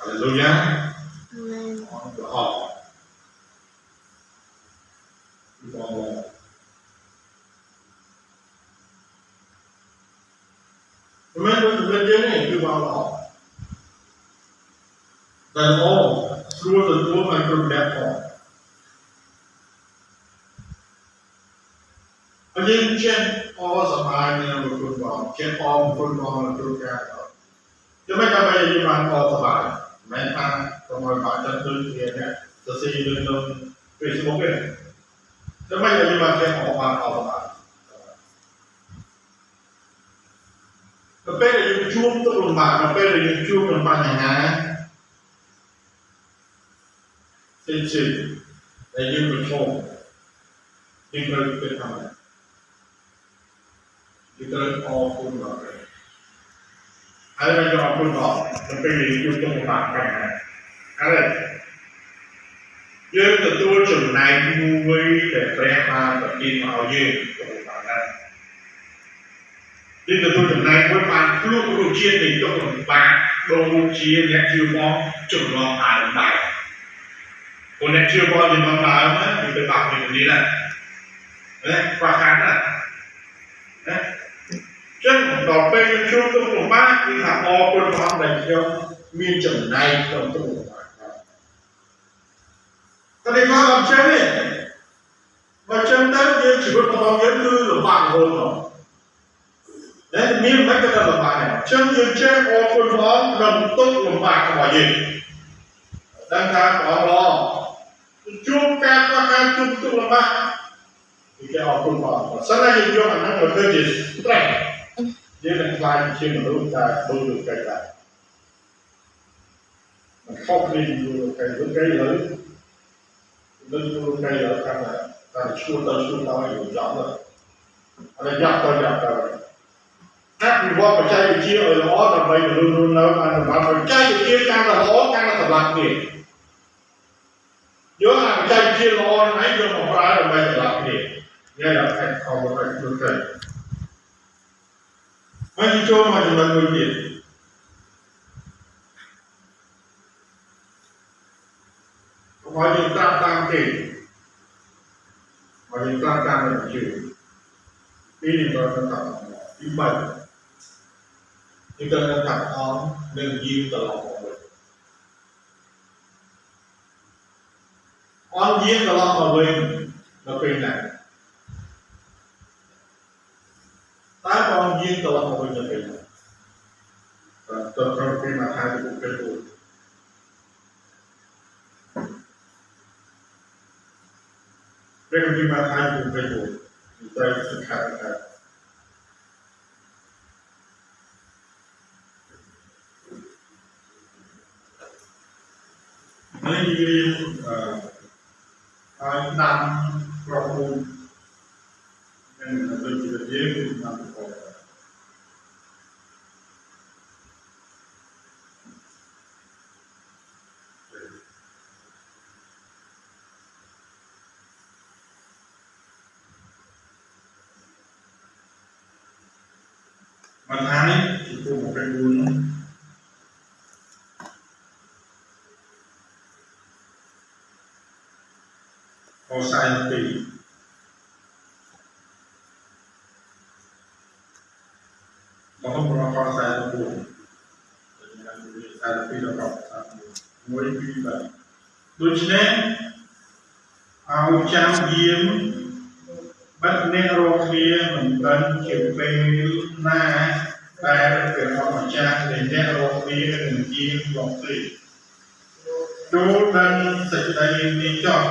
Hallelujah. Amen. On the heart. Remember the beginning, you are all. Then all through the door and through that hall. Anh em trên all the mind and the good one, trên all the good one and good one. Chứ mấy cái bây giờ như bạn all the mind, mấy thằng trong mọi bạn chân tư thì nhé,จะซีเรื่องFacebookเนี่ยจะไม่ได้มาแค่ออกมาเอามาเป็นอะไรอยู่ช่วงต้นลงมาเป็นอะไรอยู่ช่วงลงมาอย่างนั้นสิ่งในยืนเป็นโชคยิ่งเราเป็นทำอะไรยิ่งเราออกคุณบอกเลยอะไรเราจะออกคุณบอกมันเป็นอะไรอยู่ตรงกลางกันอะไรយើងទទួលចំណែកមួយដែលព្រះបានប្រទានមកឲ្យយើងក្នុងបានដែរយើងទទួលចំណែកមួយបានភ្លុករសជាតិនៃទុក្ខលំបាកដូចជាអ្នកជឿមកចំណងដើមដែរព្រោះអ្នកជឿមកចំណងដើមណាវាទៅបាក់ពីនេះណាខ្វះខាតណាចឹងដល់ពេលយើងជួបទុក្ខលំបាកគឺថាអរគុណព្រះដែលខ្ញុំមានចំណែកក្នុងទុក្ខលំបាកតែគេថាអត់ចេះទេបើចឹងទៅយើងជីវិតរបស់យើងគឺលំបាករហូតមកតែមានមិនក៏លំបាកដែរចឹងយើងចេះអរគុណព្រះក្នុងទុក្ខលំបាករបស់យើងដឹងថាព្រះល្អជួបការខ្វះខាតជួបទុក្ខលំបាកគឺគេអរគុណព្រះបើសិនតែយើងយកអាហ្នឹងមកធ្វើជា stress យើងនឹងខ្លាចជាមនុស្សដែលដូចលោកកែដែរมันខុសគ្នាពីលោកកែលោកកែលើនឹងលោកកែលើខាងតែឈួតទៅយកទៅអត់យកទៅអភិវឌ្ឍបច្ចេកវិទ្យាឲ្យល្អដើម្បីមនុស្សនៅបានបច្ចេកវិទ្យាកាន់តែល្អកាន់តែសម្លាប់គ្នាយកអាបច្ចេកវិទ្យាល្អហ្នឹងយកមកប្រើដើម្បីសម្លាប់គ្នាញ៉ៃដល់ខាងខំមកឲ្យលោកកែហើយចូលមកចំណុចមួយទៀតបើយើងតាមគេបើយើងតាមវិទ្យាពីនេះក៏តាមទី3យើងត្រូវតាមអងនិងយាងត្រឡប់មកវិញអងយាងត្រឡប់មកវិញនៅពេលណាតើអងយាងត្រឡប់មកវិញនៅពេលណាទៅពេលមកហើយទៅពេលទៅពេលទីមកហើយទៅពេលទៅត្រូវសិក្សាដែរហើយរៀនហើយតាមប្រភពនិងទៅជាយើងតាមប្រភពបន្ថែមនេះទីពូមកเป็นบุญขอสายปีเราต้องรอขอสายปีสายปีเราต้องสายปีมวยปีแบบដូច្នេះឲ្យចាំយាមបាត់អ្នករកគ្នាមិនដឹងជាពេលណាដែលព្រះអង្គម្ចាស់ដែលអ្នករកគ្នានឹងយាមរកទេចូលដឹងសេចក្តីនេះចោះ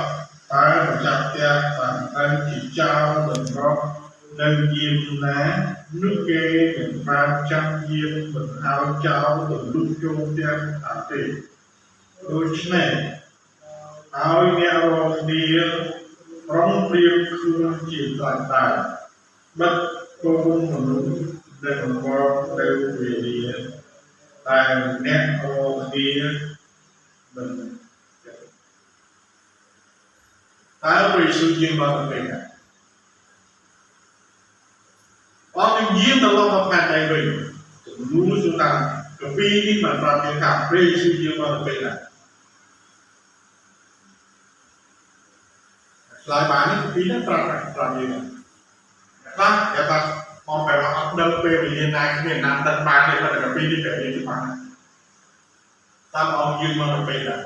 តើម្ចាស់ផ្ទះបានដឹងជាចោលតម្រប់នឹងយាមណានោះគេនឹងបានចាប់យាមមិនឲ្យចោលទៅលុបចូលផ្ទះថាទេដូច្នេះឲ្យអ្នករកគ្នាប្រុងប្រៀបខ្លួនជាស្ដេចតាបិទគោលមនុស្សដែលបង្កទៅវេលាតែអ្នករកគ្នាមិនតើព្រះយេស៊ូវយាងមកទៅណាអត់នឹងយាងទៅលោកផែនដីវិញជំនួសទៅតាម ពីនេះមិនប្រាប់យើងថាព្រះយេស៊ូវយើងមកទៅពេលណាឆ្លើយបាននេះពីនេះប្រាប់យើងខ្លះគេថាមកបែបអត់ដឹងពេលវេលាណាគ្មានណាដឹងបានទេប៉ុន្តែពីនេះប្រាប់យើងបានតាមអង្គយើងមកទៅពេលណា